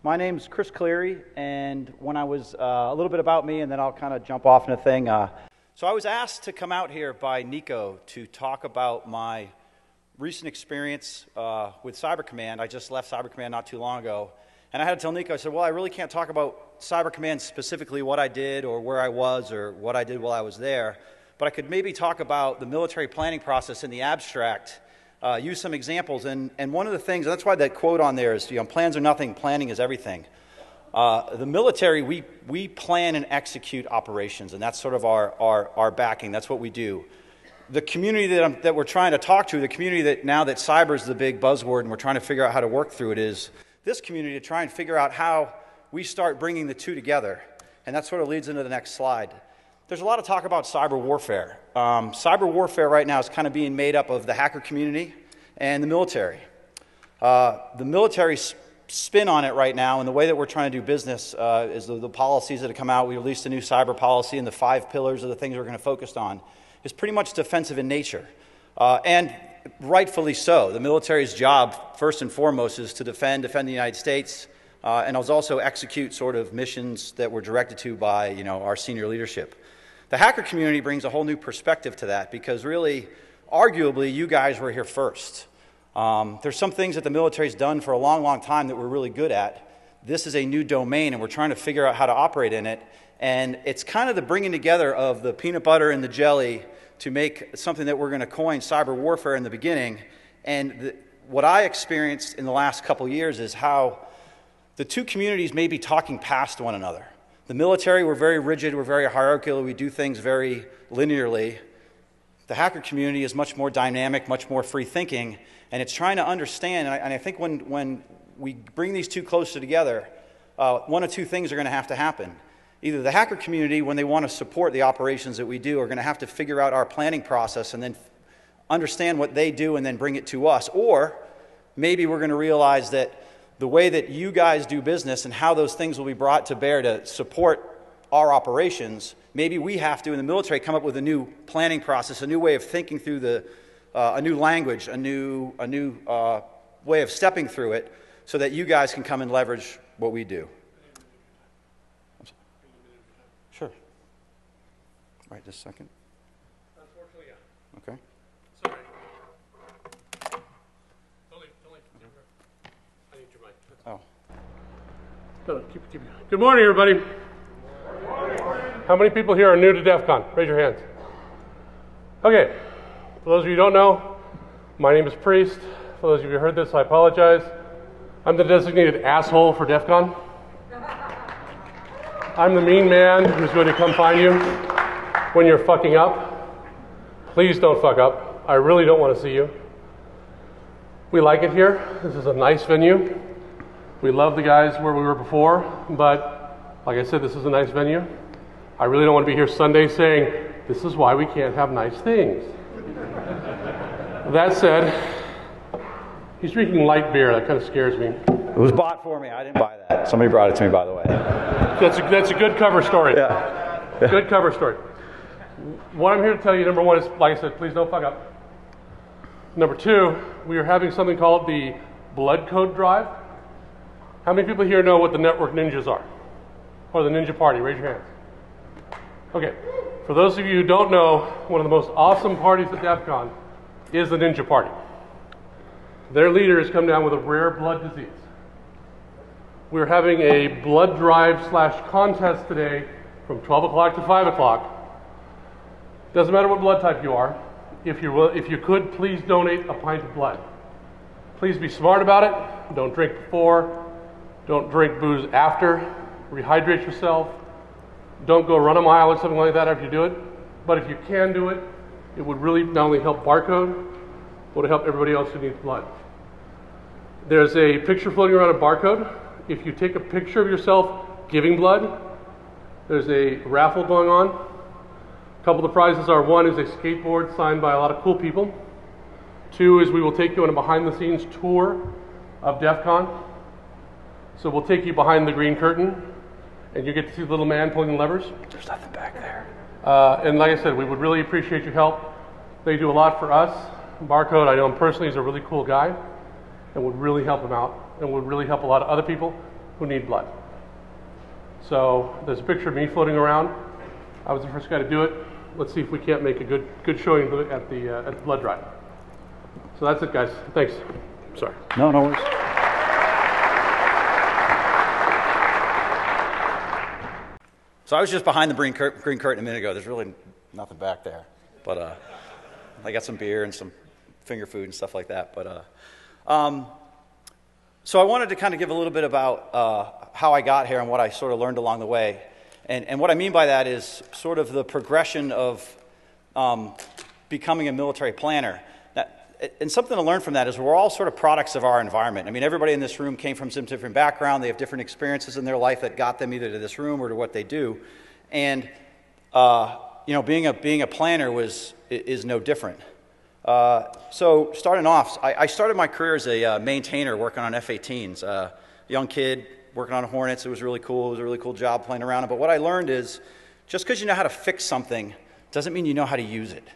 My name's Chris Cleary, and when I was a little bit about me, and then I'll kind of jump off in a thing. So I was asked to come out here by Nico to talk about my recent experience with Cyber Command. I just left Cyber Command not too long ago, and I had to tell Nico, I said, well, I really can't talk about Cyber Command specifically, what I did or where I was or what I did while I was there, but I could maybe talk about the military planning process in the abstract. Use some examples, and one of the things, and that's why that quote on there is, plans are nothing, planning is everything. The military, we plan and execute operations, and that's sort of our backing. That's what we do. The community that we're trying to talk to, the community that now that cyber is the big buzzword and we're trying to figure out how to work through it, is this community to try and figure out how we start bringing the two together. And that sort of leads into the next slide. There's a lot of talk about cyber warfare. Cyber warfare right now is kind of being made up of the hacker community and the military. The military spin on it right now, and the way that we're trying to do business is the policies that have come out. We released a new cyber policy, and the 5 pillars of the things we're going to focus on is pretty much defensive in nature. And rightfully so. The military's job, first and foremost, is to defend the United States, and also execute sort of missions that we're directed to by our senior leadership. The hacker community brings a whole new perspective to that because really, arguably, you guys were here first. There's some things that the military's done for a long, long time that we're really good at. This is a new domain, and we're trying to figure out how to operate in it. And it's kind of the bringing together of the peanut butter and the jelly to make something that we're going to coin cyber warfare in the beginning. And what I experienced in the last couple years is how the two communities may be talking past one another. The military, we're very rigid, we're very hierarchical, we do things very linearly. The hacker community is much more dynamic, much more free thinking, and it's trying to understand, and I think when we bring these two closer together, one of two things are going to have to happen. Either the hacker community, when they want to support the operations that we do, are going to have to figure out our planning process and then understand what they do and then bring it to us, or maybe we're going to realize that the way that you guys do business and how those things will be brought to bear to support our operations, maybe we have to, in the military, come up with a new planning process, a new way of thinking through a new language, a new way of stepping through it, so that you guys can come and leverage what we do. Sure. Right, just a second. Unfortunately, yeah. Okay. Sorry. Don't leave. I need your mic. Oh. No, keep it. Good morning, everybody. Good morning. How many people here are new to DEFCON? Raise your hands. Okay. For those of you who don't know, my name is Priest. For those of you who heard this, I apologize. I'm the designated asshole for DEFCON. I'm the mean man who's going to come find you when you're fucking up. Please don't fuck up. I really don't want to see you. We like it here. This is a nice venue. We love the guys where we were before, but like I said, this is a nice venue. I really don't want to be here Sunday saying, this is why we can't have nice things. That said, he's drinking light beer. That kind of scares me. It was bought for me. I didn't buy that. Somebody brought it to me, by the way. That's a good cover story. Yeah. Good cover story. What I'm here to tell you, number one, is, like I said, please don't fuck up. Number two, we are having something called the Blood Code Drive. How many people here know what the Network Ninjas are? Or the Ninja Party? Raise your hands. Okay. For those of you who don't know, one of the most awesome parties at DEFCON is the Ninja Party. Their leader has come down with a rare blood disease. We're having a blood drive / contest today from 12 o'clock to 5 o'clock. Doesn't matter what blood type you are. If you could, please donate a pint of blood. Please be smart about it. Don't drink before. Don't drink booze after. Rehydrate yourself. Don't go run a mile or something like that after you do it. But if you can do it, it would really not only help Barcode, but it would help everybody else who needs blood. There's a picture floating around a Barcode. If you take a picture of yourself giving blood, there's a raffle going on. A couple of the prizes are, one is a skateboard signed by a lot of cool people. Two is we will take you on a behind-the-scenes tour of DEFCON. So we'll take you behind the green curtain, and you get to see the little man pulling the levers. There's nothing back there. And like I said, we would really appreciate your help. They do a lot for us. Barcode, I know him personally, he's a really cool guy, and would really help him out, and would really help a lot of other people. who need blood. So there's a picture of me floating around. I was the first guy to do it. Let's see if we can't make a good showing at the blood drive. So that's it, guys. Thanks. Sorry. No worries. So I was just behind the green curtain a minute ago. There's really nothing back there. But I got some beer and some finger food and stuff like that. But so I wanted to kind of give a little bit about how I got here and what I sort of learned along the way. And what I mean by that is sort of the progression of becoming a military planner. And something to learn from that is we're all sort of products of our environment. I mean, everybody in this room came from some different background. They have different experiences in their life that got them either to this room or to what they do. And you know, being a planner is no different. So starting off, I started my career as a maintainer working on F-18s. Young kid working on Hornets. It was really cool. It was a really cool job playing around it. But what I learned is just because you know how to fix something doesn't mean you know how to use it.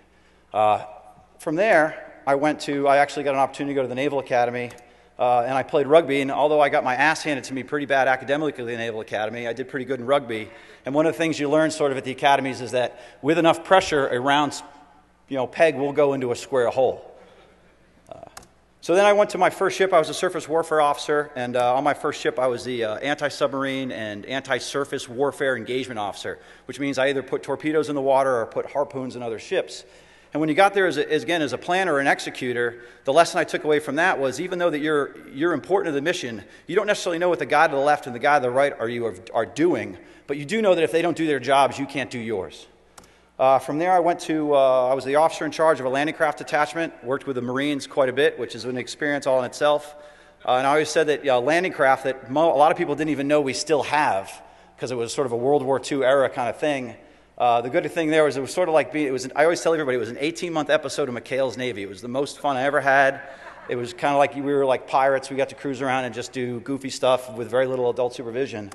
From there, I actually got an opportunity to go to the Naval Academy, and I played rugby, and although I got my ass handed to me pretty bad academically at the Naval Academy, I did pretty good in rugby. And one of the things you learn sort of at the academies is that with enough pressure, a round peg will go into a square hole. So then I went to my first ship. I was a surface warfare officer, and on my first ship I was the anti-submarine and anti-surface warfare engagement officer, which means I either put torpedoes in the water or put harpoons in other ships. And when you got there as a planner or an executor, the lesson I took away from that was even though that you're important to the mission, you don't necessarily know what the guy to the left and the guy to the right are doing, but you do know that if they don't do their jobs, you can't do yours. From there, I was the officer in charge of a landing craft detachment, worked with the Marines quite a bit, which is an experience all in itself. And I always said that landing craft that a lot of people didn't even know we still have, because it was sort of a World War II era kind of thing. The good thing there was it was sort of like I always tell everybody it was an 18-month episode of McHale's Navy. It was the most fun I ever had. It was kind of like we were like pirates. We got to cruise around and just do goofy stuff with very little adult supervision.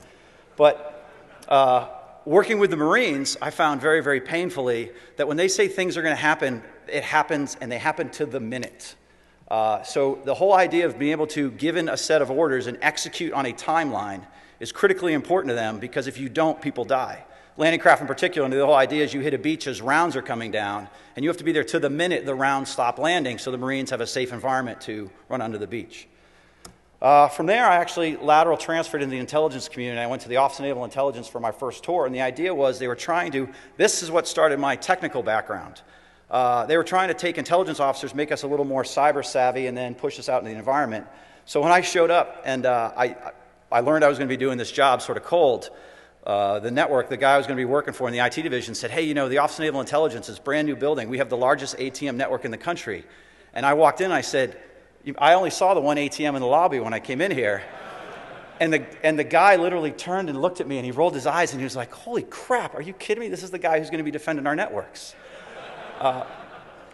But working with the Marines, I found very, very painfully that when they say things are going to happen, it happens, and they happen to the minute. So the whole idea of being able to give in a set of orders and execute on a timeline is critically important to them, because if you don't, people die. Landing craft in particular, and the whole idea is you hit a beach as rounds are coming down, and you have to be there to the minute the rounds stop landing so the Marines have a safe environment to run onto the beach. From there, I actually lateral transferred into the intelligence community. I went to the Office of Naval Intelligence for my first tour, and the idea was they were trying to, this is what started my technical background. They were trying to take intelligence officers, make us a little more cyber savvy, and then push us out into the environment. So when I showed up and I learned I was going to be doing this job sort of cold, the network, the guy I was going to be working for in the IT division said, hey, you know, the Office of Naval Intelligence is a brand new building. We have the largest ATM network in the country. And I walked in and I said, I only saw the one ATM in the lobby when I came in here. And the guy literally turned and looked at me and he rolled his eyes and he was like, holy crap, are you kidding me? This is the guy who's going to be defending our networks.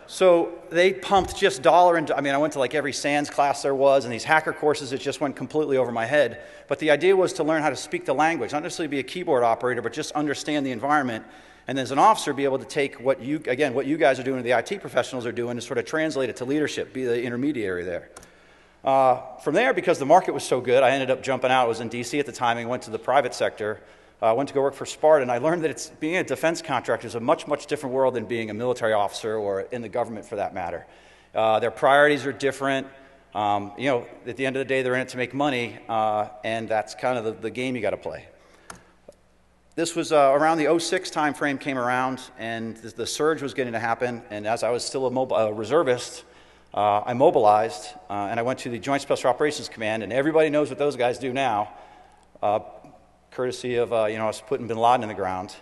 So they pumped just dollar into, I mean, I went to like every SANS class there was, and these hacker courses, it just went completely over my head. But the idea was to learn how to speak the language, not necessarily be a keyboard operator, but just understand the environment. And as an officer, be able to take what you guys are doing, the IT professionals are doing, and sort of translate it to leadership, be the intermediary there. From there, because the market was so good, I ended up jumping out. I was in DC at the time and went to the private sector. I went to go work for Sparta, and I learned that being a defense contractor is a much, much different world than being a military officer or in the government for that matter. Their priorities are different. You know, at the end of the day, they're in it to make money, and that's kind of the game you got to play. This was around the 06 time frame came around, and the surge was getting to happen, and as I was still a reservist, I mobilized, and I went to the Joint Special Operations Command, and everybody knows what those guys do now. Courtesy of, us putting bin Laden in the ground.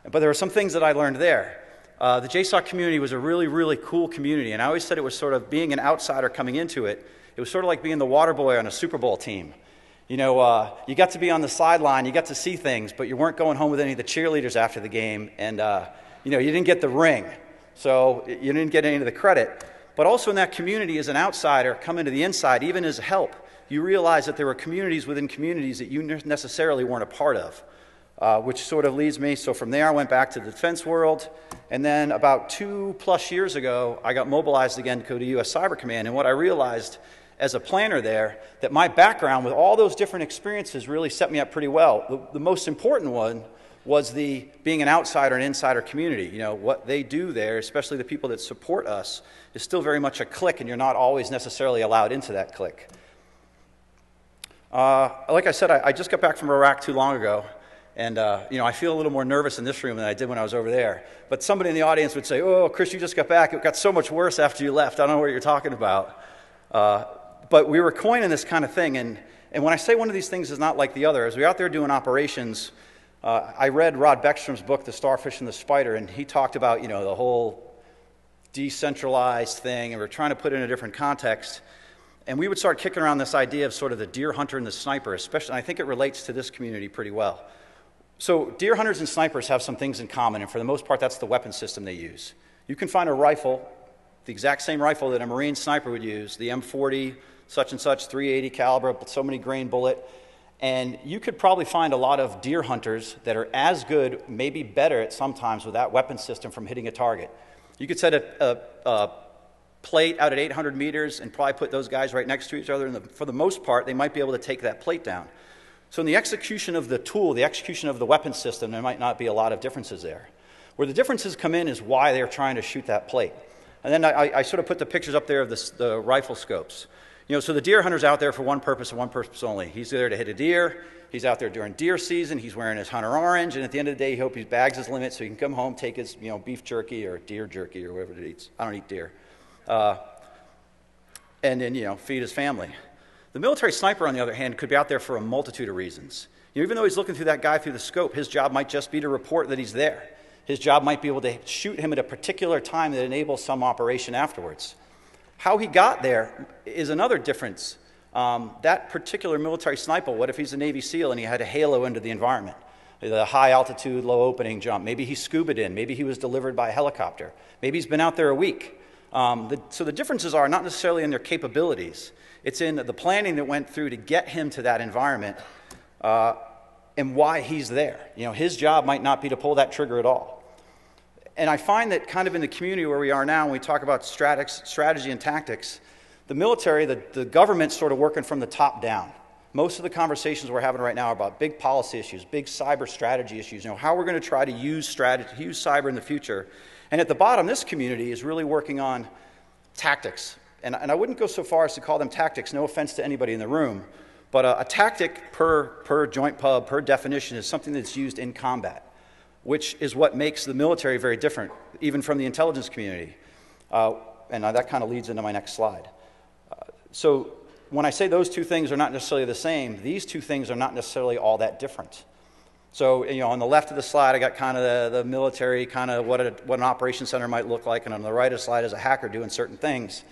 But there were some things that I learned there. The JSOC community was a really, really cool community, and I always said it was sort of being an outsider coming into it. It was sort of like being the water boy on a Super Bowl team. You know, you got to be on the sideline, you got to see things, but you weren't going home with any of the cheerleaders after the game, and, you didn't get the ring. So you didn't get any of the credit. But also in that community, as an outsider, coming to the inside, even as help, you realize that there were communities within communities that you necessarily weren't a part of, which sort of leads me. So from there, I went back to the defense world. And then about 2+ years ago, I got mobilized again to go to U.S. Cyber Command. And what I realized as a planner there that my background with all those different experiences really set me up pretty well. The most important one was being an outsider and insider community. You know, what they do there, especially the people that support us, is still very much a clique, and you're not always necessarily allowed into that clique. Like I said, I just got back from Iraq too long ago, and you know, I feel a little more nervous in this room than I did when I was over there. But somebody in the audience would say, "Oh, Chris, you just got back. It got so much worse after you left. I don't know what you're talking about." But we were coining this kind of thing, and when I say one of these things is not like the other, as we're out there doing operations, I read Rod Beckstrom's book, The Starfish and the Spider, and he talked about, you know, the whole decentralized thing, and we're trying to put it in a different context. And we would start kicking around this idea of sort of the deer hunter and the sniper, especially, and I think it relates to this community pretty well. So deer hunters and snipers have some things in common, and for the most part, that's the weapon system they use. You can find a rifle, the exact same rifle that a Marine sniper would use, the M40, such and such, 380 caliber, so many grain bullet, and you could probably find a lot of deer hunters that are as good, maybe better at sometimes with that weapon system from hitting a target. You could set a plate out at 800 meters and probably put those guys right next to each other, and for the most part, they might be able to take that plate down. So in the execution of the tool, the execution of the weapon system, there might not be a lot of differences there. Where the differences come in is why they're trying to shoot that plate. And then I sort of put the pictures up there of the rifle scopes. You know, so the deer hunter's out there for one purpose and one purpose only. He's there to hit a deer. He's out there during deer season. He's wearing his hunter orange, and at the end of the day, he hopes he bags his limit so he can come home, take his, you know, beef jerky or deer jerky or whatever he eats. I don't eat deer. And then, you know, feed his family. The military sniper, on the other hand, could be out there for a multitude of reasons. You know, even though he's looking through that guy through the scope, his job might just be to report that he's there. His job might be able to shoot him at a particular time that enables some operation afterwards. How he got there is another difference. That particular military sniper, what if he's a Navy SEAL and he had a halo into the environment? The high altitude, low opening jump. Maybe he scubaed in. Maybe he was delivered by a helicopter. Maybe he's been out there a week. So the differences are not necessarily in their capabilities. It's in the planning that went through to get him to that environment and why he's there. You know, his job might not be to pull that trigger at all. And I find that kind of in the community where we are now, when we talk about strategy and tactics, the military, the government's sort of working from the top down. Most of the conversations we're having right now are about big policy issues, big cyber strategy issues, you know, how we're going to try to use cyber in the future. And at the bottom, this community is really working on tactics. And I wouldn't go so far as to call them tactics, no offense to anybody in the room, but a tactic per joint pub, per definition, is something that's used in combat, which is what makes the military very different, even from the intelligence community. And that kind of leads into my next slide. So when I say those two things are not necessarily the same, these two things are not necessarily all that different. So, you know, on the left of the slide, I got kind of the military, kind of what an operations center might look like, and on the right of the slide is a hacker doing certain things.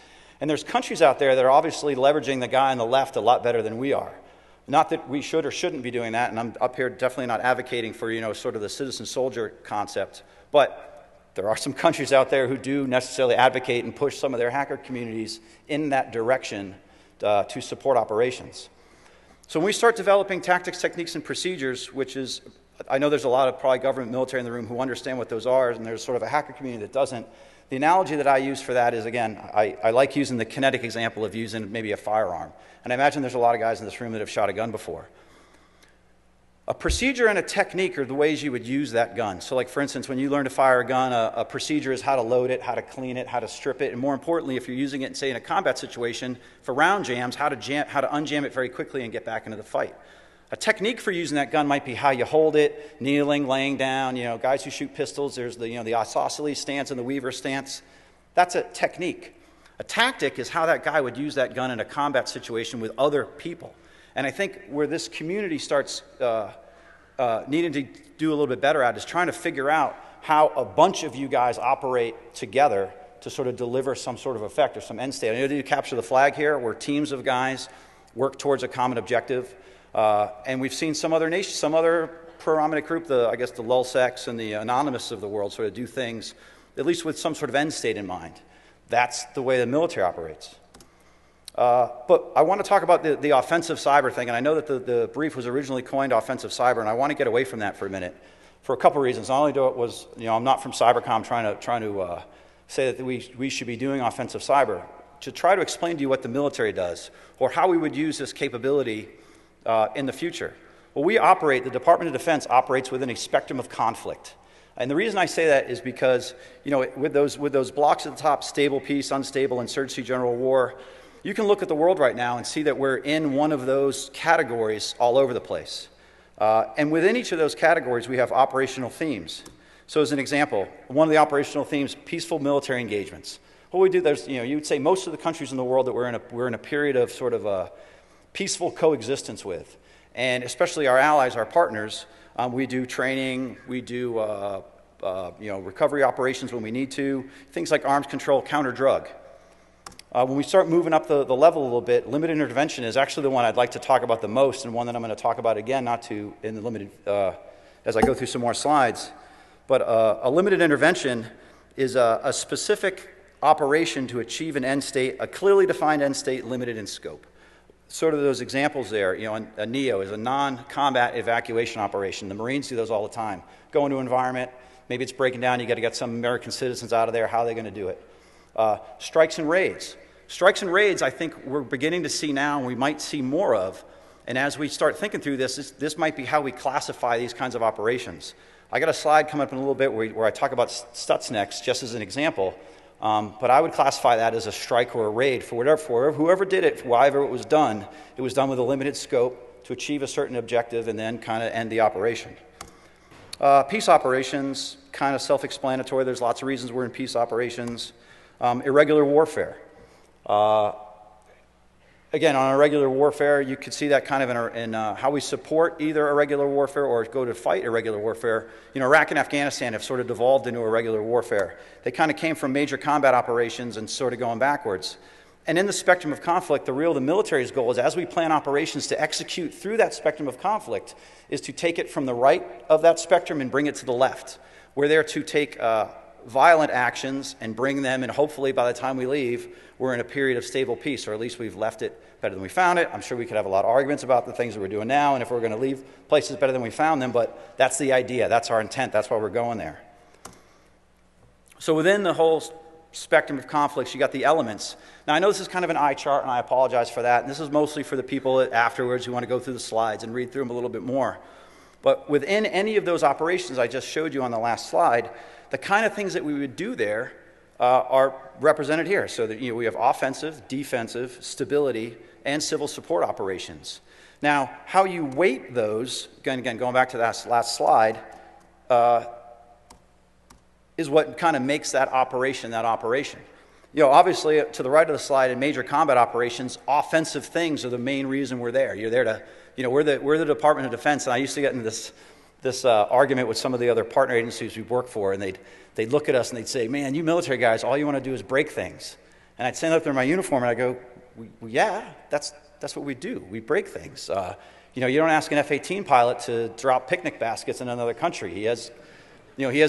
And there's countries out there that are obviously leveraging the guy on the left a lot better than we are. Not that we should or shouldn't be doing that, and I'm up here definitely not advocating for, you know, sort of the citizen soldier concept, but there are some countries out there who do necessarily advocate and push some of their hacker communities in that direction to support operations. So when we start developing tactics, techniques, and procedures, which is, I know there's a lot of probably government military in the room who understand what those are, and there's sort of a hacker community that doesn't. The analogy that I use for that is, again, I like using the kinetic example of using maybe a firearm. And I imagine there's a lot of guys in this room that have shot a gun before. A procedure and a technique are the ways you would use that gun. So like, for instance, when you learn to fire a gun, a procedure is how to load it, how to clean it, how to strip it, and more importantly, if you're using it, say, in a combat situation, for round jams, how to unjam it very quickly and get back into the fight. A technique for using that gun might be how you hold it, kneeling, laying down. You know, guys who shoot pistols, there's the isosceles stance and the Weaver stance. That's a technique. A tactic is how that guy would use that gun in a combat situation with other people. And I think where this community starts needing to do a little bit better at is trying to figure out how a bunch of you guys operate together to sort of deliver some sort of effect or some end state. I know that you capture the flag here, where teams of guys work towards a common objective. And we've seen some other nations, some other prominent group, I guess the LulzSecs and the Anonymous of the world, sort of do things, at least with some sort of end state in mind. That's the way the military operates. But I want to talk about the offensive cyber thing, and I know that the brief was originally coined offensive cyber, and I want to get away from that for a minute for a couple reasons. Not only I'm not from Cybercom trying to say that we should be doing offensive cyber. to try to explain to you what the military does or how we would use this capability in the future. Well, the Department of Defense operates within a spectrum of conflict. And the reason I say that is because, you know, with those blocks at the top, stable, peace, unstable, insurgency, general war, you can look at the world right now and see that we're in one of those categories all over the place. And within each of those categories, we have operational themes. So as an example, one of the operational themes, peaceful military engagements. What we do, you would say most of the countries in the world that we're in a period of sort of peaceful coexistence with. And especially our allies, our partners, we do training, we do recovery operations when we need to, things like arms control, counter-drug. When we start moving up the level a little bit, limited intervention is actually the one I'd like to talk about the most, and one that I'm going to talk about again, as I go through some more slides. But a limited intervention is a specific operation to achieve an end state, a clearly defined end state, limited in scope. Sort of those examples there, you know, a NEO is a non-combat evacuation operation. The Marines do those all the time. Go into an environment, maybe it's breaking down, you got to get some American citizens out of there, how are they going to do it? Strikes and raids. Strikes and raids, I think we're beginning to see now, and we might see more of. And as we start thinking through this might be how we classify these kinds of operations. I got a slide coming up in a little bit where I talk about STUXNET just as an example. But I would classify that as a strike or a raid for whoever did it, however it was done with a limited scope to achieve a certain objective and then kind of end the operation. Peace operations, kind of self-explanatory. There's lots of reasons we're in peace operations. Irregular warfare. Again, on irregular warfare, you could see that kind of in how we support either irregular warfare or go to fight irregular warfare. You know, Iraq and Afghanistan have sort of devolved into irregular warfare. They kind of came from major combat operations and sort of going backwards. And in the spectrum of conflict, the military's goal is, as we plan operations to execute through that spectrum of conflict, is to take it from the right of that spectrum and bring it to the left. We're there to take violent actions and bring them, and hopefully by the time we leave, we're in a period of stable peace, or at least we've left it better than we found it. I'm sure we could have a lot of arguments about the things that we're doing now, and if we're going to leave places better than we found them, but that's the idea. That's our intent. That's why we're going there. So within the whole spectrum of conflicts, you got the elements. Now, I know this is kind of an eye chart, and I apologize for that, and this is mostly for the people afterwards who want to go through the slides and read through them a little bit more. But within any of those operations I just showed you on the last slide, the kind of things that we would do there are represented here. So that, you know, we have offensive, defensive, stability, and civil support operations. Now, how you weight those, again going back to that last slide, is what kind of makes that operation that operation. You know, obviously, to the right of the slide, in major combat operations, offensive things are the main reason we're there. You're there to, you know, we're the Department of Defense, and I used to get into this argument with some of the other partner agencies we work for, and they'd look at us and they'd say, man, you military guys, all you want to do is break things. And I'd stand up there in my uniform and I'd go, yeah, that's what we do. We break things. You know, you don't ask an F-18 pilot to drop picnic baskets in another country. He has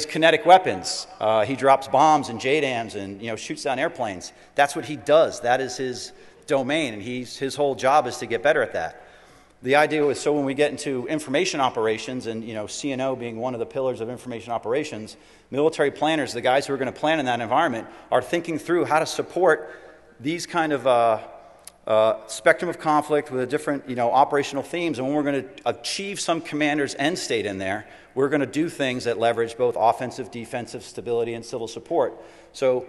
kinetic weapons. He drops bombs and JDAMs and, you know, shoots down airplanes. That's what he does. That is his domain, and his whole job is to get better at that. The idea was, so when we get into information operations, and, you know, CNO being one of the pillars of information operations, military planners, the guys who are going to plan in that environment, are thinking through how to support these kind of spectrum of conflict with a different, you know, operational themes. And when we're going to achieve some commander's end state in there, we're going to do things that leverage both offensive, defensive, stability, and civil support. So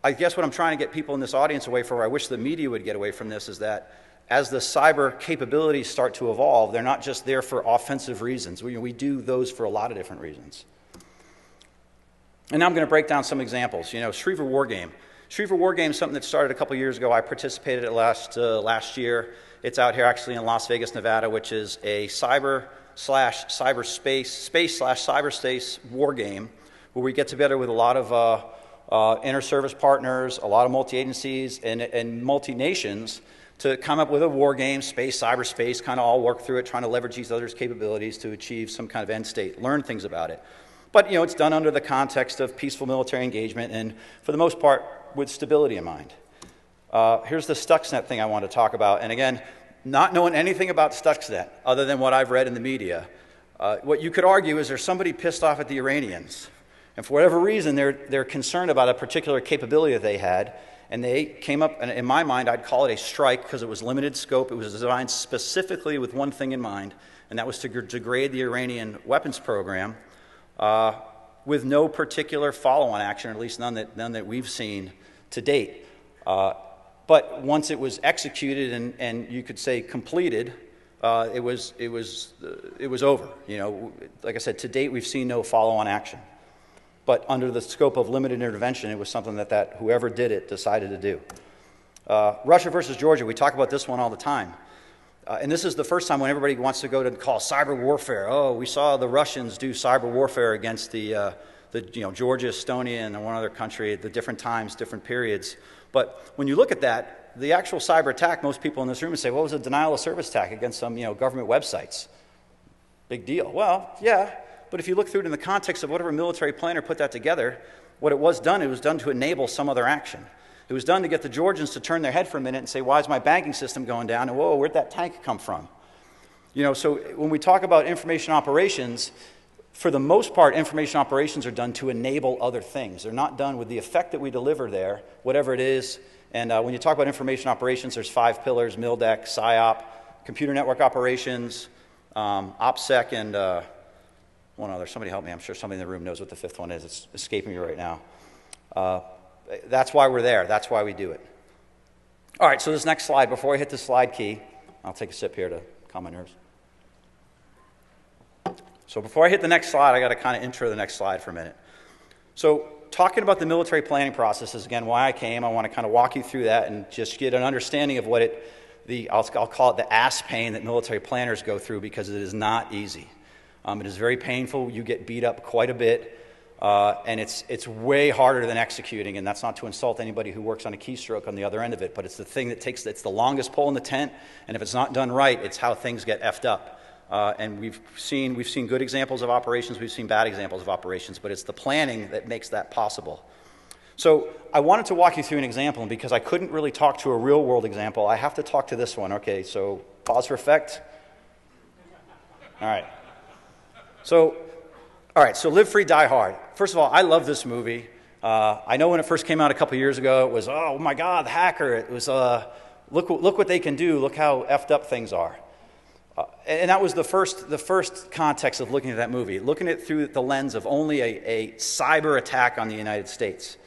I guess what I'm trying to get people in this audience away from, or I wish the media would get away from this, is that as the cyber capabilities start to evolve, they're not just there for offensive reasons. We do those for a lot of different reasons. And now I'm going to break down some examples. You know, SCHRIEVER WARGAME. SCHRIEVER WARGAME is something that started a couple years ago. I participated in it last year. It's out here actually in Las Vegas, Nevada, which is a space/cyberspace war game where we get together with a lot of inter-service partners, a lot of multi-agencies, and multi-nations to come up with a war game, space, cyberspace, kind of all work through it, trying to leverage each other's capabilities to achieve some kind of end state, learn things about it. But, you know, it's done under the context of peaceful military engagement and, for the most part, with stability in mind. Here's the STUXNET thing I want to talk about. And again, not knowing anything about STUXNET other than what I've read in the media, what you could argue is there's somebody pissed off at the Iranians. And for whatever reason, they're concerned about a particular capability that they had. And they came up, and in my mind, I'd call it a strike because it was limited scope. It was designed specifically with one thing in mind, and that was to degrade the Iranian weapons program with no particular follow-on action, or at least none that we've seen to date. But once it was executed and you could say completed, it was over. You know, like I said, to date we've seen no follow-on action. But under the scope of limited intervention, it was something that whoever did it decided to do. Russia versus Georgia, we talk about this one all the time. And this is the first time when everybody wants to go to call cyber warfare. Oh, we saw the Russians do cyber warfare against the Georgia, Estonia, and one other country at the different times, different periods. But when you look at that, the actual cyber attack, most people in this room would say, well, it was a denial of service attack against some government websites. Big deal. Well, yeah, but if you look through it in the context of whatever military planner put that together, what it was done to enable some other action. It was done to get the Georgians to turn their head for a minute and say, why is my banking system going down? And whoa, where'd that tank come from? So when we talk about information operations, for the most part, information operations are done to enable other things. They're not done with the effect that we deliver there, whatever it is. And when you talk about information operations, there's 5 pillars: MILDEC, PSYOP, computer network operations, OPSEC, and one other. Somebody help me. I'm sure somebody in the room knows what the 5th one is. It's escaping me right now. That's why we're there. That's why we do it. All right, so this next slide, before I hit the slide key, I'll take a sip here to calm my nerves. So before I hit the next slide, I got to kind of intro the next slide for a minute. So talking about the military planning process is, again, why I came. I want to kind of walk you through that and just get an understanding of what I'll call it the ass pain that military planners go through, because it is not easy. It is very painful. You get beat up quite a bit, and it's way harder than executing, and that's not to insult anybody who works on a keystroke on the other end of it, but it's the thing that it's the longest pole in the tent, and if it's not done right, it's how things get effed up. And we've seen good examples of operations, we've seen bad examples of operations, but it's the planning that makes that possible. So I wanted to walk you through an example, and because I couldn't really talk to a real-world example, I have to talk to this one. Okay, so pause for effect. All right. So Live Free, Die Hard. First of all, I love this movie. I know when it first came out a couple years ago, it was, oh my God, the hacker. It was, look what they can do. Look how effed up things are. And that was the first context of looking at that movie, looking at it through the lens of only a cyber attack on the United States.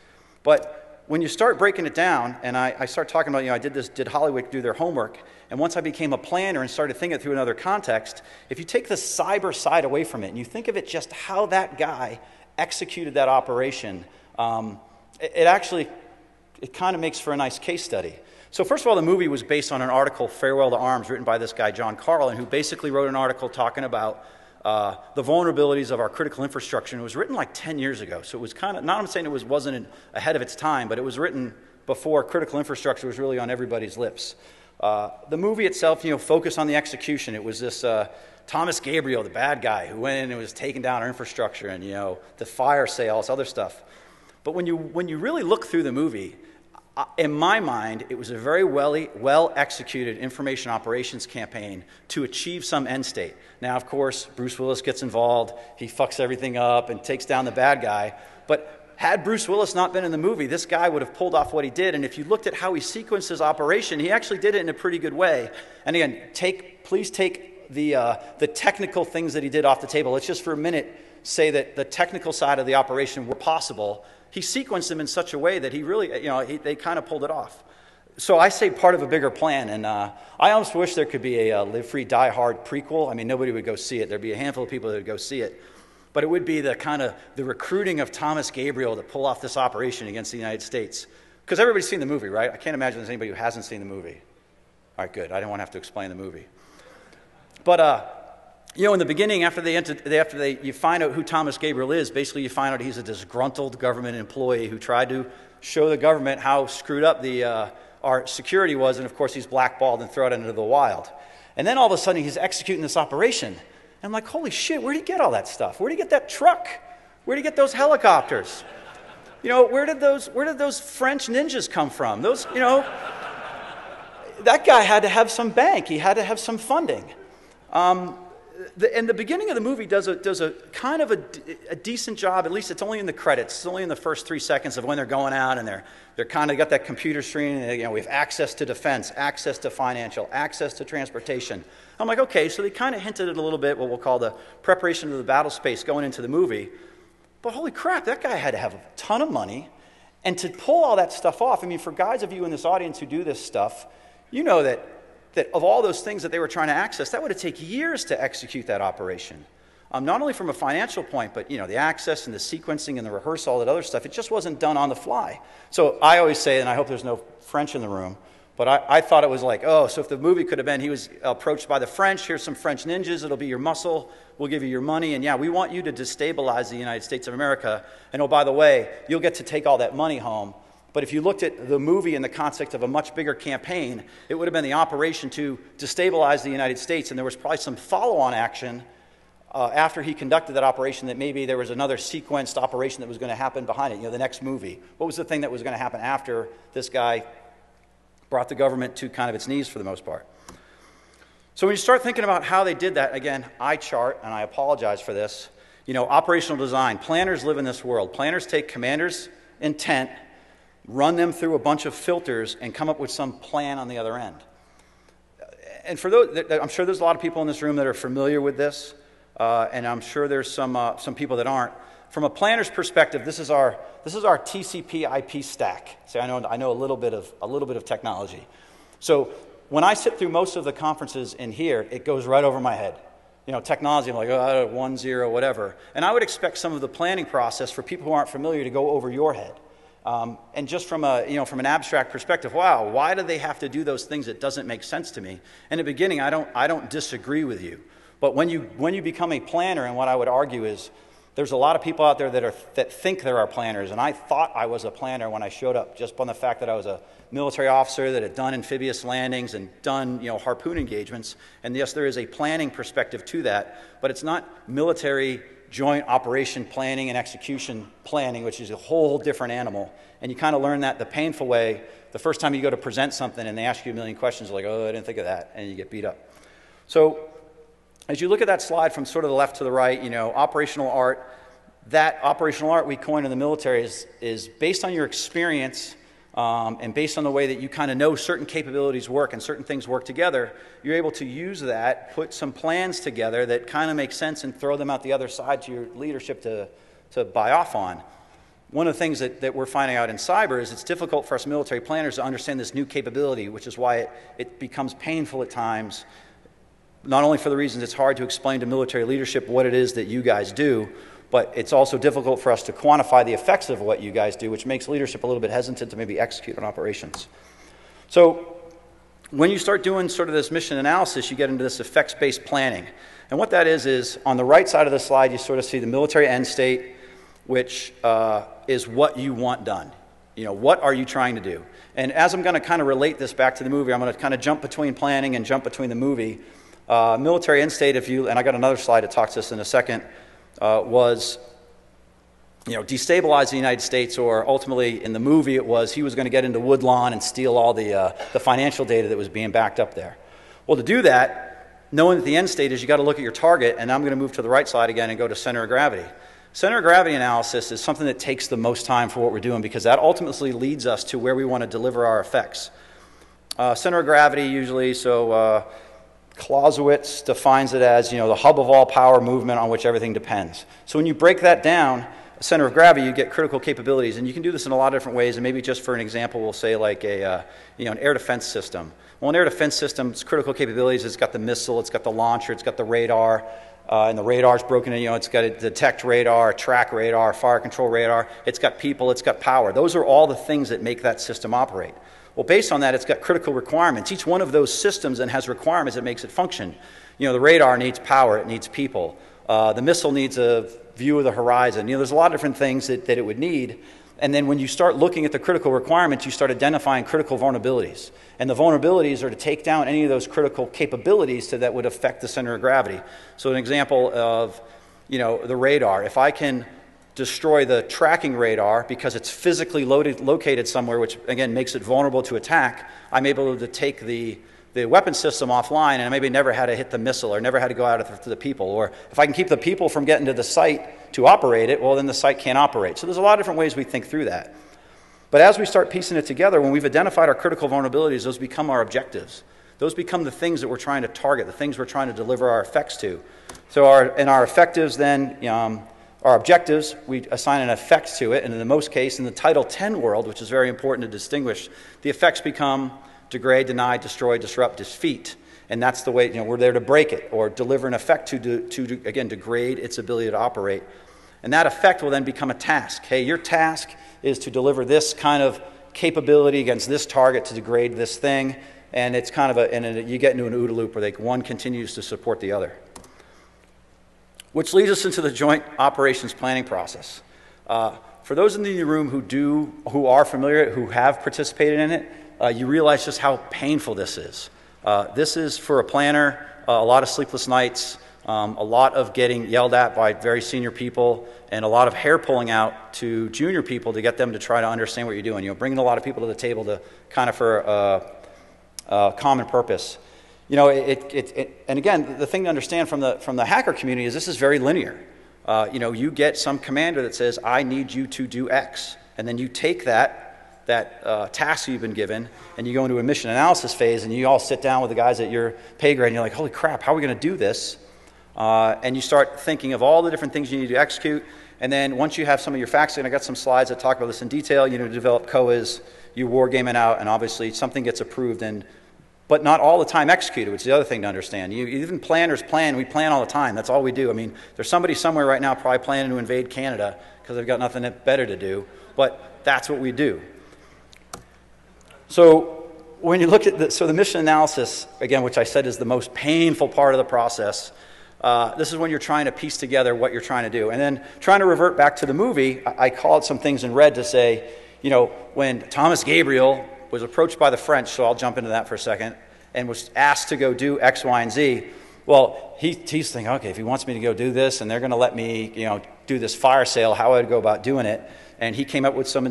But when you start breaking it down, and I start talking about, did Hollywood do their homework? And once I became a planner and started thinking it through another context, if you take the cyber side away from it and you think of it just how that guy executed that operation, it kind of makes for a nice case study. So first of all, the movie was based on an article, Farewell to Arms, written by this guy, John Carlin, who basically wrote an article talking about the vulnerabilities of our critical infrastructure. And it was written like 10 years ago. So it was kind of, not I'm saying it wasn't ahead of its time, but it was written before critical infrastructure was really on everybody's lips. The movie itself, focused on the execution. It was this Thomas Gabriel, the bad guy, who went in and was taking down our infrastructure and, the fire sale, all this other stuff. But when you really look through the movie, in my mind, it was a very well-executed information operations campaign to achieve some end state. Now, of course, Bruce Willis gets involved. He fucks everything up and takes down the bad guy. But had Bruce Willis not been in the movie, this guy would have pulled off what he did. And if you looked at how he sequenced his operation, he actually did it in a pretty good way. And again, please take the technical things that he did off the table. Let's just for a minute say that the technical side of the operation were possible. He sequenced them in such a way that he really, they kind of pulled it off. So I say part of a bigger plan, and I almost wish there could be a Live Free, Die Hard prequel. I mean, nobody would go see it. There'd be a handful of people that would go see it. But it would be the kind of the recruiting of Thomas Gabriel to pull off this operation against the United States. Because everybody's seen the movie, right? I can't imagine there's anybody who hasn't seen the movie. All right, good. I didn't want to have to explain the movie. But in the beginning, after you find out who Thomas Gabriel is, basically you find out he's a disgruntled government employee who tried to show the government how screwed up our security was, and of course he's blackballed and thrown into the wild. And then all of a sudden he's executing this operation. And I'm like, holy shit, where'd he get all that stuff? Where'd he get that truck? Where'd he get those helicopters? Where did those French ninjas come from? That guy had to have some bank. He had to have some funding. and the beginning of the movie does a kind of a decent job. At least it's only in the credits. It's only in the first 3 seconds of when they're going out and they're kind of got that computer screen. And, we have access to defense, access to financial, access to transportation. I'm like, okay, so they kind of hinted at a little bit what we'll call the preparation of the battle space going into the movie. But holy crap, that guy had to have a ton of money. And to pull all that stuff off, I mean, for guys of you in this audience who do this stuff, you know that of all those things that they were trying to access, that would have taken years to execute that operation. Not only from a financial point, but the access and the sequencing and the rehearsal, all that other stuff, it just wasn't done on the fly. So I always say, and I hope there's no French in the room, but I thought it was like, oh, so if the movie could have been, he was approached by the French, here's some French ninjas, it'll be your muscle, we'll give you your money, and yeah, we want you to destabilize the United States of America, and oh, by the way, you'll get to take all that money home. But if you looked at the movie in the context of a much bigger campaign, it would have been the operation to destabilize the United States, and there was probably some follow-on action after he conducted that operation that maybe there was another sequenced operation that was going to happen behind it, the next movie. What was the thing that was going to happen after this guy brought the government to kind of its knees for the most part? So when you start thinking about how they did that, again, I chart, and I apologize for this, operational design. Planners live in this world. Planners take commanders' intent, run them through a bunch of filters, and come up with some plan on the other end. And for those, I'm sure there's a lot of people in this room that are familiar with this, and I'm sure there's some people that aren't. From a planner's perspective, this is our TCP/IP stack. See, I know a little bit of technology. So when I sit through most of the conferences in here, it goes right over my head. Technology, I'm like, oh, 1, 0, whatever. And I would expect some of the planning process for people who aren't familiar to go over your head. And just from an abstract perspective, wow, why do they have to do those things? It doesn't make sense to me. In the beginning, I don't disagree with you. But when you become a planner, and what I would argue is, there's a lot of people out there that think there are planners, and I thought I was a planner when I showed up, just on the fact that I was a military officer that had done amphibious landings and done harpoon engagements. And yes, there is a planning perspective to that, but it's not military joint operation planning and execution planning, which is a whole different animal. And you kind of learn that the painful way the first time you go to present something and they ask you a million questions, like, oh, I didn't think of that, and you get beat up. So as you look at that slide from sort of the left to the right, operational art, that operational art we coined in the military is based on your experience and based on the way that you kind of know certain capabilities work and certain things work together. You're able to use that, put some plans together that kind of make sense and throw them out the other side to your leadership to buy off on. One of the things that we're finding out in cyber is it's difficult for us military planners to understand this new capability, which is why it becomes painful at times. Not only for the reasons it's hard to explain to military leadership what it is that you guys do, but it's also difficult for us to quantify the effects of what you guys do, which makes leadership a little bit hesitant to maybe execute on operations. So when you start doing sort of this mission analysis, you get into this effects-based planning. And what that is on the right side of the slide, you sort of see the military end state, which is what you want done. What are you trying to do? And as I'm going to kind of relate this back to the movie, I'm going to kind of jump between planning and jump between the movie. Military end state, and I got another slide that talks to this in a second, was destabilize the United States, or ultimately in the movie it was he was going to get into Woodlawn and steal all the financial data that was being backed up there. Well, to do that, knowing that the end state is you got to look at your target, and I'm going to move to the right side again and go to center of gravity. Center of gravity analysis is something that takes the most time for what we're doing because that ultimately leads us to where we want to deliver our effects. Center of gravity usually, Clausewitz defines it as, the hub of all power movement on which everything depends. So when you break that down, center of gravity, you get critical capabilities, and you can do this in a lot of different ways. And maybe just for an example, we'll say like an air defense system. Well, an air defense system's critical capabilities, it's got the missile, it's got the launcher, it's got the radar, and the radar's broken in. It's got a detect radar, track radar, fire control radar. It's got people, it's got power. Those are all the things that make that system operate. Well, based on that, it's got critical requirements. Each one of those systems then has requirements that makes it function. The radar needs power, it needs people. The missile needs a view of the horizon. There's a lot of different things that it would need. And then when you start looking at the critical requirements, you start identifying critical vulnerabilities. And the vulnerabilities are to take down any of those critical capabilities that would affect the center of gravity. So an example of, the radar. If I can destroy the tracking radar because it's physically located somewhere, which again makes it vulnerable to attack, I'm able to take the the weapon system offline and I maybe never had to hit the missile or never had to go out to the people. Or if I can keep the people from getting to the site to operate it, well, then the site can't operate. So there's a lot of different ways we think through that. But as we start piecing it together, when we've identified our critical vulnerabilities, those become our objectives. Those become the things that we're trying to target, the things we're trying to deliver our effects to. So our effectives then, our objectives, we assign an effect to it, and in the most case, in the Title 10 world, which is very important to distinguish, the effects become degrade, deny, destroy, disrupt, defeat. And that's the way, we're there to break it or deliver an effect to again, degrade its ability to operate. And that effect will then become a task. Hey, your task is to deliver this kind of capability against this target to degrade this thing. And it's kind of you get into an OODA loop where one continues to support the other. Which leads us into the joint operations planning process. For those in the room who are familiar, who have participated in it, you realize just how painful this is. This is, for a planner, a lot of sleepless nights, a lot of getting yelled at by very senior people, and a lot of hair pulling out to junior people to get them to try to understand what you're doing. Bringing a lot of people to the table to kind of for common purpose. And again, the thing to understand from the hacker community is this is very linear. You get some commander that says, I need you to do X. And then you take that task you've been given, and you go into a mission analysis phase, and you all sit down with the guys at your pay grade, and you're like, holy crap, how are we going to do this? And you start thinking of all the different things you need to execute. And then once you have some of your facts, and I got some slides that talk about this in detail, develop COAs, you war game it out, and obviously something gets approved, but not all the time executed, which is the other thing to understand. Even planners plan. We plan all the time. That's all we do. I mean, there's somebody somewhere right now probably planning to invade Canada because they've got nothing better to do, but that's what we do. So when you look at the mission analysis, again, which I said is the most painful part of the process, this is when you're trying to piece together what you're trying to do. And then trying to revert back to the movie, I called some things in red to say, when Thomas Gabriel was approached by the French, so I'll jump into that for a second, and was asked to go do X, Y, and Z, well, he's thinking, okay, if he wants me to go do this, and they're going to let me, do this fire sale, how I'd go about doing it. And he came up with some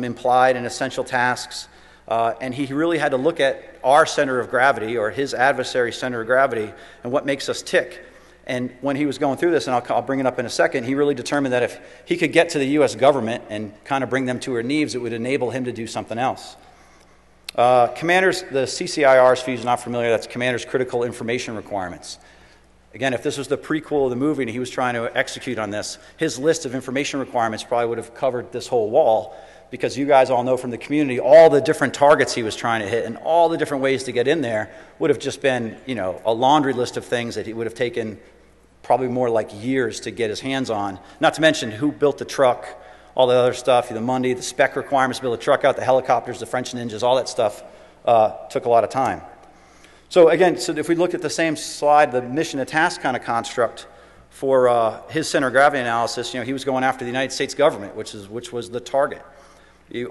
implied and essential tasks. And he really had to look at our center of gravity, or his adversary's center of gravity, and what makes us tick. And when he was going through this, and I'll bring it up in a second, he really determined that if he could get to the U.S. government and kind of bring them to her knees, it would enable him to do something else. Commanders, the CCIRs, for you who's not familiar, that's Commander's Critical Information Requirements. Again, if this was the prequel of the movie and he was trying to execute on this, his list of information requirements probably would have covered this whole wall, because you guys all know from the community all the different targets he was trying to hit and all the different ways to get in there would have just been, a laundry list of things that he would have taken probably more like years to get his hands on. Not to mention who built the truck, all the other stuff, the Monday, the spec requirements to build a truck out, the helicopters, the French ninjas, all that stuff took a lot of time. So again, if we look at the same slide, the mission to task kind of construct for his center of gravity analysis, he was going after the United States government, which was the target.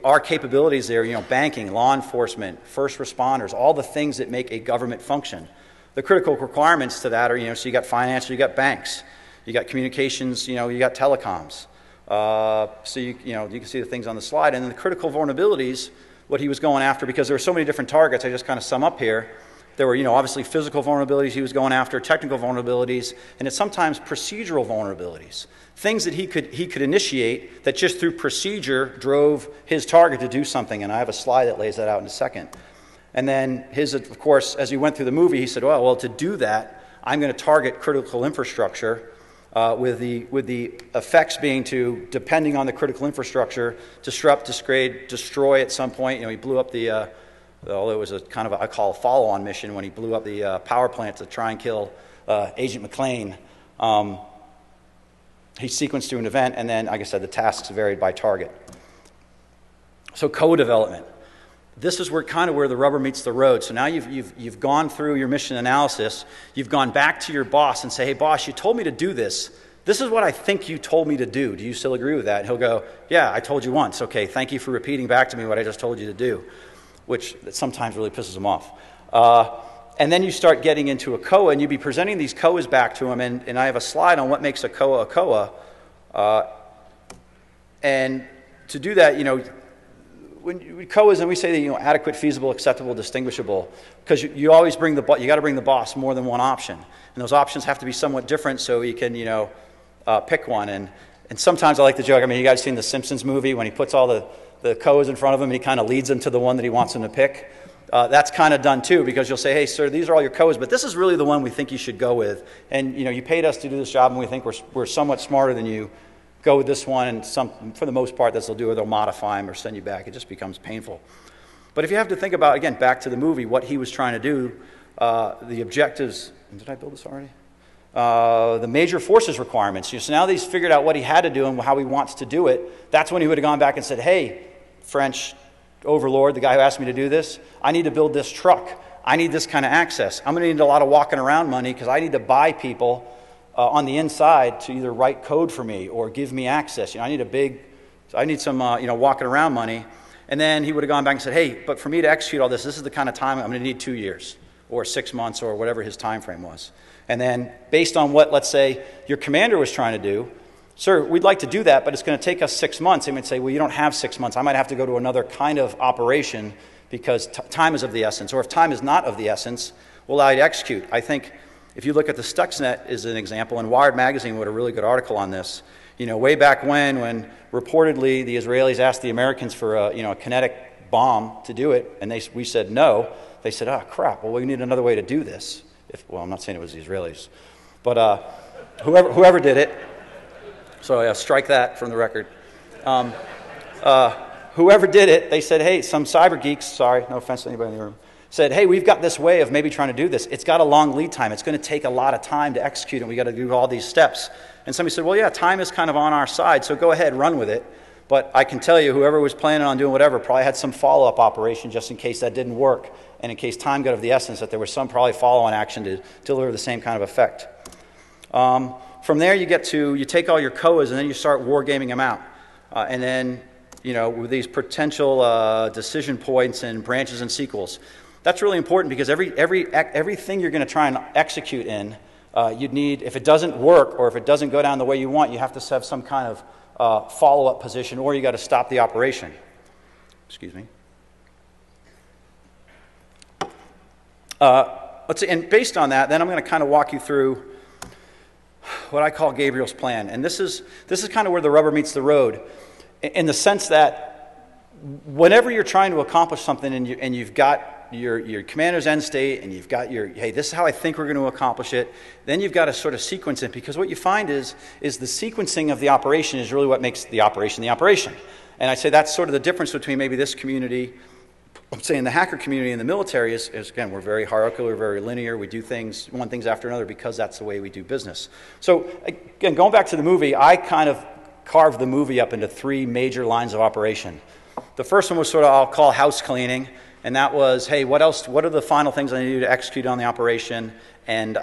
Our capabilities there, banking, law enforcement, first responders, all the things that make a government function. The critical requirements to that are, so you got finance, you got banks, you got communications, you got telecoms. So you can see the things on the slide. And then the critical vulnerabilities, what he was going after, because there were so many different targets, I just kind of sum up here. There were, obviously physical vulnerabilities he was going after, technical vulnerabilities, and it's sometimes procedural vulnerabilities. Things that he could initiate that just through procedure drove his target to do something, and I have a slide that lays that out in a second. And then of course, as he went through the movie, he said, well, to do that, I'm going to target critical infrastructure with the effects being to, depending on the critical infrastructure, disrupt, degrade, destroy at some point. He blew up the, although it was a kind of I call a follow-on mission when he blew up the power plant to try and kill Agent McLean. He sequenced to an event, and then, like I said, the tasks varied by target. So co-development. This is where the rubber meets the road. So now you've gone through your mission analysis. You've gone back to your boss and say, hey, boss, you told me to do this. This is what I think you told me to do. Do you still agree with that? And he'll go, yeah, I told you once. Okay, thank you for repeating back to me what I just told you to do, which sometimes really pisses them off. And then you start getting into a COA, and you'd be presenting these COAs back to him, and I have a slide on what makes a COA. And to do that, when COAs, and we say that, you know, adequate, feasible, acceptable, distinguishable, because you always bring the, you got to bring the boss more than one option, and those options have to be somewhat different so you can, you know, pick one. And sometimes I like to joke. I mean, you guys seen the Simpsons movie when he puts all the COAs in front of him and he kind of leads them to the one that he wants them to pick. That's kind of done too, because you'll say, hey, sir, these are all your COAs, but this is really the one we think you should go with. And, you know, you paid us to do this job, and we think we're somewhat smarter than you. Go with this one, and for the most part, that's what they'll do, or they'll modify them or send you back. It just becomes painful. But if you have to think about, again, back to the movie, what he was trying to do, the objectives, did I build this already? The major forces requirements. So now that he's figured out what he had to do and how he wants to do it, that's when he would have gone back and said, hey, French overlord, the guy who asked me to do this, I need to build this truck. I need this kind of access. I'm going to need a lot of walking around money because I need to buy people on the inside to either write code for me or give me access. You know, I need some, you know, walking around money. And then he would have gone back and said, hey, but for me to execute all this, this is the kind of time I'm going to need 2 years or 6 months or whatever his time frame was. And then based on what, let's say, your commander was trying to do, sir, we'd like to do that, but it's going to take us 6 months. He might say, well, you don't have 6 months. I might have to go to another kind of operation because time is of the essence. Or if time is not of the essence, we'll allow you to execute. I think if you look at the STUXNET as an example, and Wired Magazine wrote a really good article on this, you know, way back when reportedly the Israelis asked the Americans for a, you know, a kinetic bomb to do it, and we said no. They said, oh, crap, well, we need another way to do this. Well, I'm not saying it was the Israelis, but whoever did it, so strike that from the record. Whoever did it, they said, hey, some cyber geeks, sorry, no offense to anybody in the room, said, hey, we've got this way of maybe trying to do this. It's got a long lead time. It's going to take a lot of time to execute, and we got to do all these steps. And somebody said, well, yeah, time is kind of on our side, so go ahead, run with it. But I can tell you, whoever was planning on doing whatever probably had some follow-up operation just in case that didn't work, and in case time got of the essence, that there was some probably follow-on action to deliver the same kind of effect. From there, you take all your COAs, and then you start wargaming them out. And then, you know, with these potential decision points and branches and sequels. That's really important because everything you're going to try and execute in, you'd need, if it doesn't work or if it doesn't go down the way you want, you have to have some kind of follow-up position, or you got to stop the operation. Excuse me. Let's see, and based on that, then I'm going to kind of walk you through what I call Gabriel's plan. And this is kind of where the rubber meets the road, in the sense that whenever you're trying to accomplish something and you've got your commander's end state and you've got your, hey, this is how I think we're going to accomplish it, then you've got to sort of sequence it, because what you find is the sequencing of the operation is really what makes the operation the operation. And I say that's sort of the difference between maybe this community, I'm saying the hacker community and the military is again, we're very hierarchical, we're very linear, we do things, one things after another because that's the way we do business. So again, going back to the movie, I kind of carved the movie up into 3 major lines of operation. The first one was sort of, I'll call house cleaning, and that was, hey, what else, what are the final things I need to do to execute on the operation? And,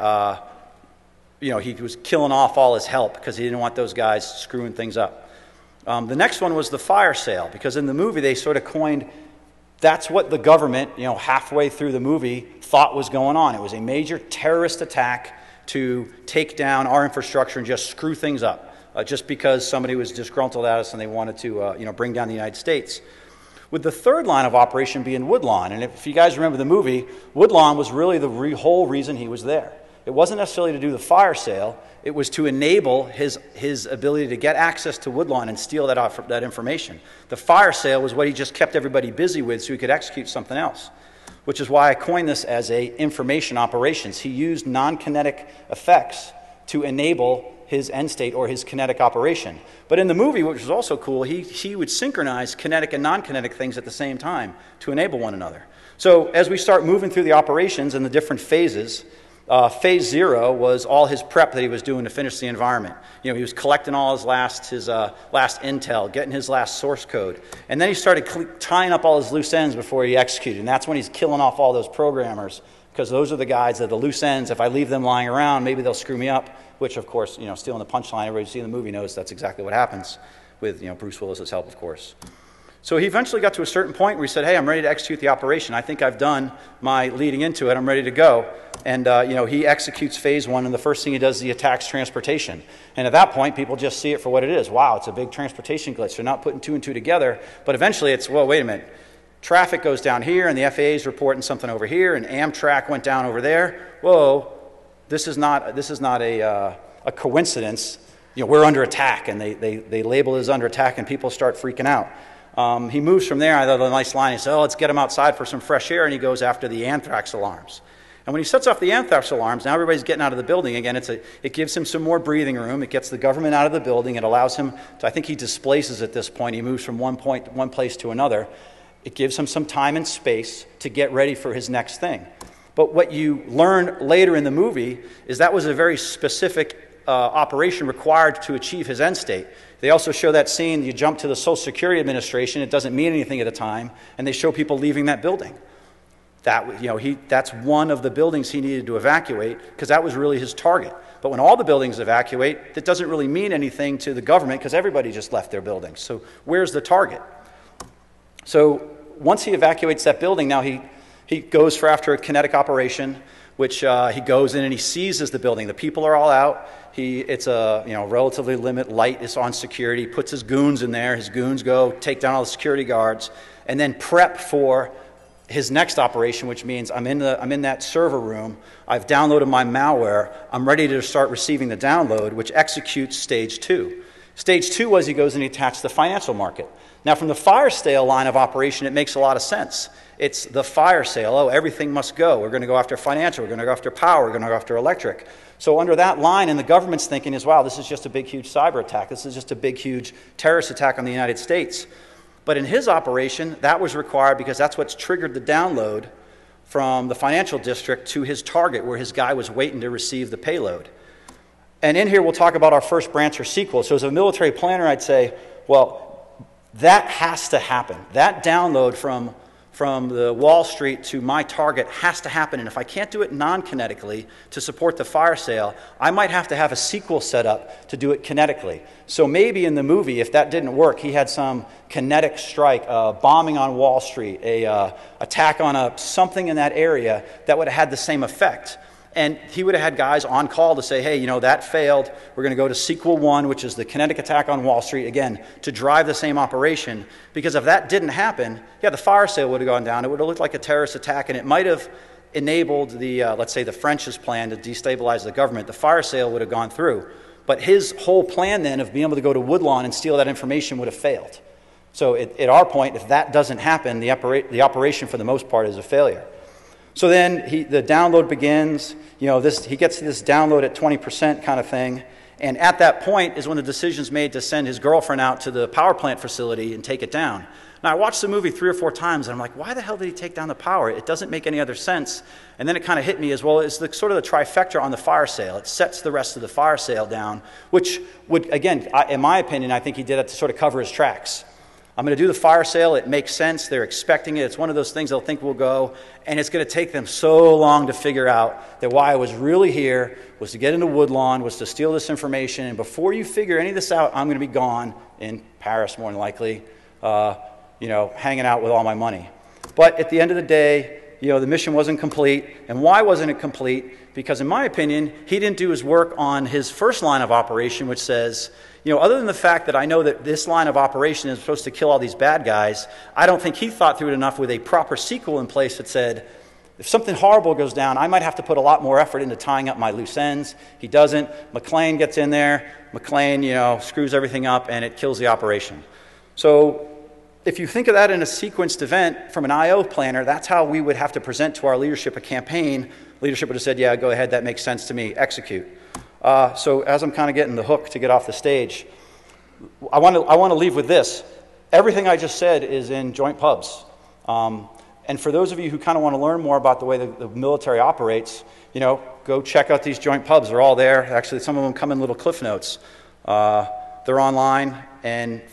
you know, he was killing off all his help because he didn't want those guys screwing things up. The next one was the fire sale, because in the movie they sort of coined, that's what the government, you know, halfway through the movie thought was going on. It was a major terrorist attack to take down our infrastructure and just screw things up, just because somebody was disgruntled at us and they wanted to, you know, bring down the United States. With the third line of operation being Woodlawn, and if you guys remember the movie, Woodlawn was really the whole reason he was there. It wasn't necessarily to do the fire sale, it was to enable his ability to get access to Woodlawn and steal that information. The fire sale was what he just kept everybody busy with so he could execute something else, which is why I coined this as information operations. He used non-kinetic effects to enable his end state or his kinetic operation. But in the movie, which was also cool, he would synchronize kinetic and non-kinetic things at the same time to enable one another. So as we start moving through the operations and the different phases, phase 0 was all his prep that he was doing to finish the environment. You know, he was collecting all his last intel, getting his last source code. And then he started tying up all his loose ends before he executed. And that's when he's killing off all those programmers, because those are the guys that are the loose ends. If I leave them lying around, maybe they'll screw me up, which, of course, you know, stealing the punchline, everybody who's seen the movie knows that's exactly what happens with, you know, Bruce Willis's help, of course. So he eventually got to a certain point where he said, hey, I'm ready to execute the operation. I think I've done my leading into it. I'm ready to go. And he executes phase 1, and the first thing he does is he attacks transportation. And at that point, people just see it for what it is. Wow, it's a big transportation glitch. They're not putting 2 and 2 together. But eventually it's, well, wait a minute. Traffic goes down here, and the FAA is reporting something over here, and Amtrak went down over there. Whoa, this is not a coincidence. We're under attack, and they label it as under attack, and people start freaking out. He moves from there. I thought a nice line. He said, oh, let's get him outside for some fresh air, and he goes after the anthrax alarms. And when he sets off the anthrax alarms, now everybody's getting out of the building again. It gives him some more breathing room. It gets the government out of the building. It allows him to, I think he displaces at this point. He moves from one place to another. It gives him some time and space to get ready for his next thing. But what you learn later in the movie is that was a very specific operation required to achieve his end state. They also show that scene, you jump to the Social Security Administration, it doesn't mean anything at the time, and they show people leaving that building. That's one of the buildings he needed to evacuate because that was really his target. But when all the buildings evacuate, that doesn't really mean anything to the government because everybody just left their buildings. So where's the target? So once he evacuates that building, now he goes after a kinetic operation, which he goes in and he seizes the building. The people are all out. It's a relatively limited light is on security. He puts his goons in there. His goons go take down all the security guards and then prep for his next operation, which means I'm in that server room. I've downloaded my malware. I'm ready to start receiving the download, which executes stage 2. Stage 2 was he goes and he attacks the financial market. Now, from the fire sale line of operation, it makes a lot of sense. It's the fire sale. Oh, everything must go. We're going to go after financial. We're going to go after power. We're going to go after electric. So under that line, and the government's thinking is, wow, this is just a big, huge cyber attack. This is just a big, huge terrorist attack on the United States. But in his operation, that was required because that's what's triggered the download from the financial district to his target where his guy was waiting to receive the payload. And in here, we'll talk about our first branch or sequel. So as a military planner, I'd say, well, that has to happen. That download from the Wall Street to my target has to happen. And if I can't do it non-kinetically to support the fire sale, I might have to have a sequel set up to do it kinetically. So maybe in the movie, if that didn't work, he had some kinetic strike, bombing on Wall Street, attack on something in that area that would have had the same effect. And he would have had guys on call to say, hey, that failed. We're going to go to sequel 1, which is the kinetic attack on Wall Street, again, to drive the same operation. Because if that didn't happen, yeah, the fire sale would have gone down. It would have looked like a terrorist attack, and it might have enabled the, let's say, the French's plan to destabilize the government. The fire sale would have gone through. But his whole plan then of being able to go to Woodlawn and steal that information would have failed. So at our point, if that doesn't happen, the operation for the most part is a failure. So then the download begins. He gets this download at 20% kind of thing. And at that point is when the decision's made to send his girlfriend out to the power plant facility and take it down. Now, I watched the movie 3 or 4 times, and I'm like, why the hell did he take down the power? It doesn't make any other sense. And then it kind of hit me as well. It's sort of the trifecta on the fire sale. It sets the rest of the fire sale down, which would, again, in my opinion, I think he did that to sort of cover his tracks. I'm going to do the fire sale. It makes sense. They're expecting it. It's one of those things they'll think will go. And it's going to take them so long to figure out that why I was really here was to get into Woodlawn, was to steal this information. And before you figure any of this out, I'm going to be gone in Paris, more than likely, hanging out with all my money. But at the end of the day, the mission wasn't complete. And why wasn't it complete? Because in my opinion, he didn't do his work on his first line of operation, which says, other than the fact that I know that this line of operation is supposed to kill all these bad guys, I don't think he thought through it enough with a proper sequel in place that said, if something horrible goes down, I might have to put a lot more effort into tying up my loose ends. He doesn't. McClane gets in there. McClane, screws everything up, and it kills the operation. So if you think of that in a sequenced event from an I.O. planner, that's how we would have to present to our leadership a campaign. Leadership would have said, yeah, go ahead, that makes sense to me, execute. So as I'm kind of getting the hook to get off the stage, I want to leave with this. Everything I just said is in joint pubs. And for those of you who kind of want to learn more about the way the military operates, go check out these joint pubs. They're all there. Actually, some of them come in little cliff notes. They're online. And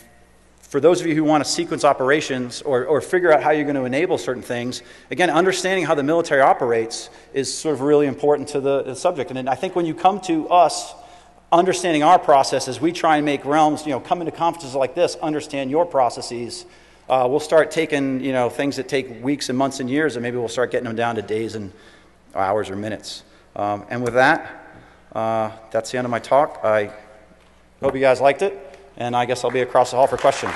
for those of you who want to sequence operations or figure out how you're going to enable certain things, again, understanding how the military operates is sort of really important to the subject. And I think when you come to us, understanding our processes, we try and make realms, come into conferences like this, understand your processes we'll start taking, things that take weeks and months and years, and maybe we'll start getting them down to days and hours or minutes. And with that, that's the end of my talk. I hope you guys liked it, and I guess I'll be across the hall for questions.